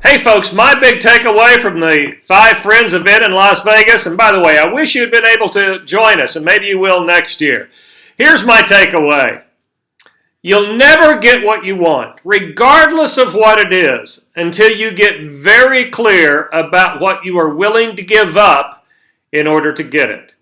Hey folks, my big takeaway from the Five Friends event in Las Vegas, and by the way, I wish you'd been able to join us, and maybe you will next year. Here's my takeaway. You'll never get what you want, regardless of what it is, until you get very clear about what you are willing to give up in order to get it.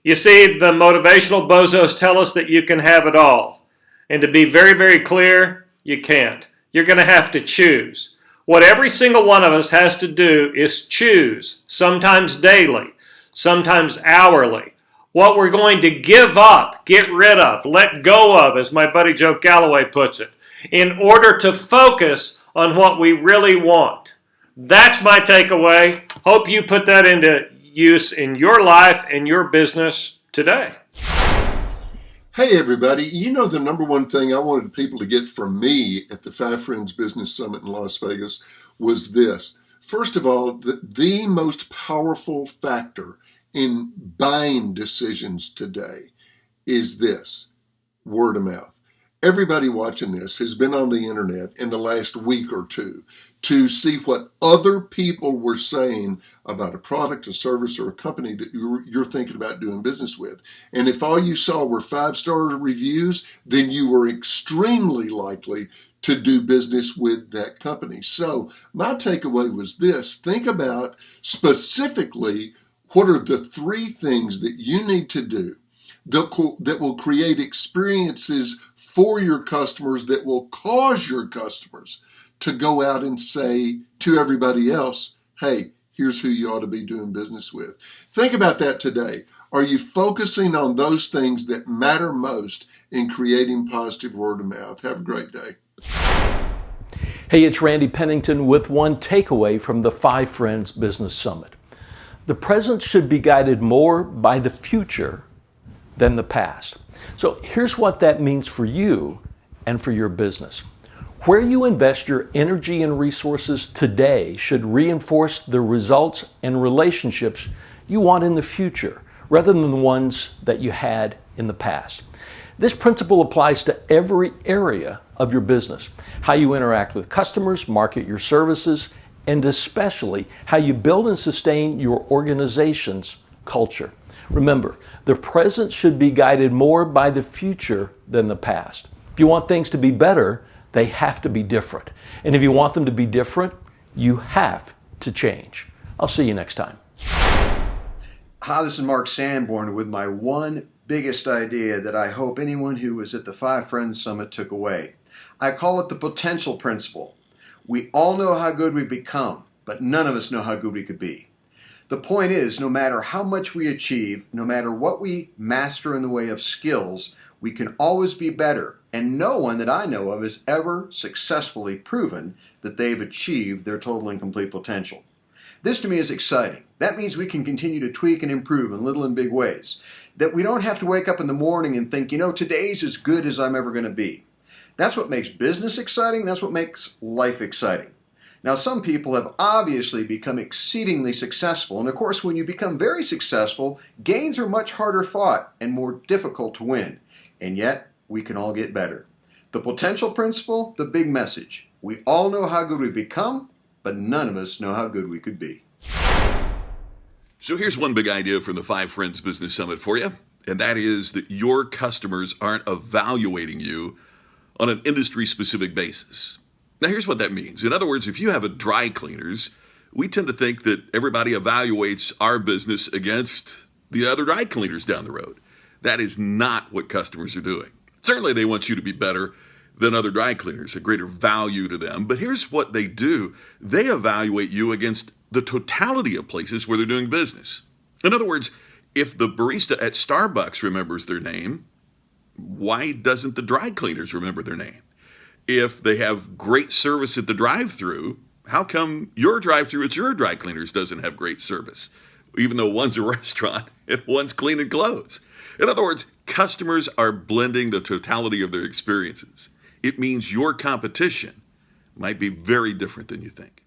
You see, the motivational bozos tell us that you can have it all. And to be very, very clear, you can't. You're going to have to choose. What every single one of us has to do is choose, sometimes daily, sometimes hourly, what we're going to give up, get rid of, let go of, as my buddy Joe Calloway puts it, in order to focus on what we really want. That's my takeaway. Hope you put that into use in your life and your business today. Hey everybody, you know the number one thing I wanted people to get from me at the Five Friends Business Summit in Las Vegas was this. First of all, the most powerful factor in buying decisions today is this: word of mouth. Everybody watching this has been on the internet in the last week or two to see what other people were saying about a product, a service, or a company that you're thinking about doing business with. And if all you saw were 5-star reviews, then you were extremely likely to do business with that company. So my takeaway was this: think about specifically what are the 3 things that you need to do that will create experiences for your customers that will cause your customers to go out and say to everybody else, hey, here's who you ought to be doing business with. Think about that today. Are you focusing on those things that matter most in creating positive word of mouth? Have a great day. Hey, it's Randy Pennington with one takeaway from the Five Friends Business Summit. The present should be guided more by the future than the past. So here's what that means for you and for your business. Where you invest your energy and resources today should reinforce the results and relationships you want in the future, rather than the ones that you had in the past. This principle applies to every area of your business: how you interact with customers, market your services, and especially how you build and sustain your organization's culture. Remember, the present should be guided more by the future than the past. If you want things to be better, they have to be different. And if you want them to be different, you have to change. I'll see you next time. Hi, this is Mark Sanborn with my one biggest idea that I hope anyone who was at the Five Friends Summit took away. I call it the potential principle. We all know how good we've become, but none of us know how good we could be. The point is, no matter how much we achieve, no matter what we master in the way of skills, we can always be better. And no one that I know of has ever successfully proven that they've achieved their total and complete potential. This to me is exciting. That means we can continue to tweak and improve in little and big ways. That we don't have to wake up in the morning and think, today's as good as I'm ever going to be. That's what makes business exciting. That's what makes life exciting. Now, some people have obviously become exceedingly successful, and of course, when you become very successful, gains are much harder fought and more difficult to win. And yet, we can all get better. The potential principle, the big message. We all know how good we've become, but none of us know how good we could be. So here's one big idea from the Five Friends Business Summit for you, and that is that your customers aren't evaluating you on an industry-specific basis. Now, here's what that means. In other words, if you have a dry cleaners, we tend to think that everybody evaluates our business against the other dry cleaners down the road. That is not what customers are doing. Certainly, they want you to be better than other dry cleaners, a greater value to them. But here's what they do. They evaluate you against the totality of places where they're doing business. In other words, if the barista at Starbucks remembers their name, why doesn't the dry cleaners remember their name? If they have great service at the drive-thru, how come your drive-thru at your dry cleaners doesn't have great service, even though one's a restaurant and one's cleaning clothes? In other words, customers are blending the totality of their experiences. It means your competition might be very different than you think.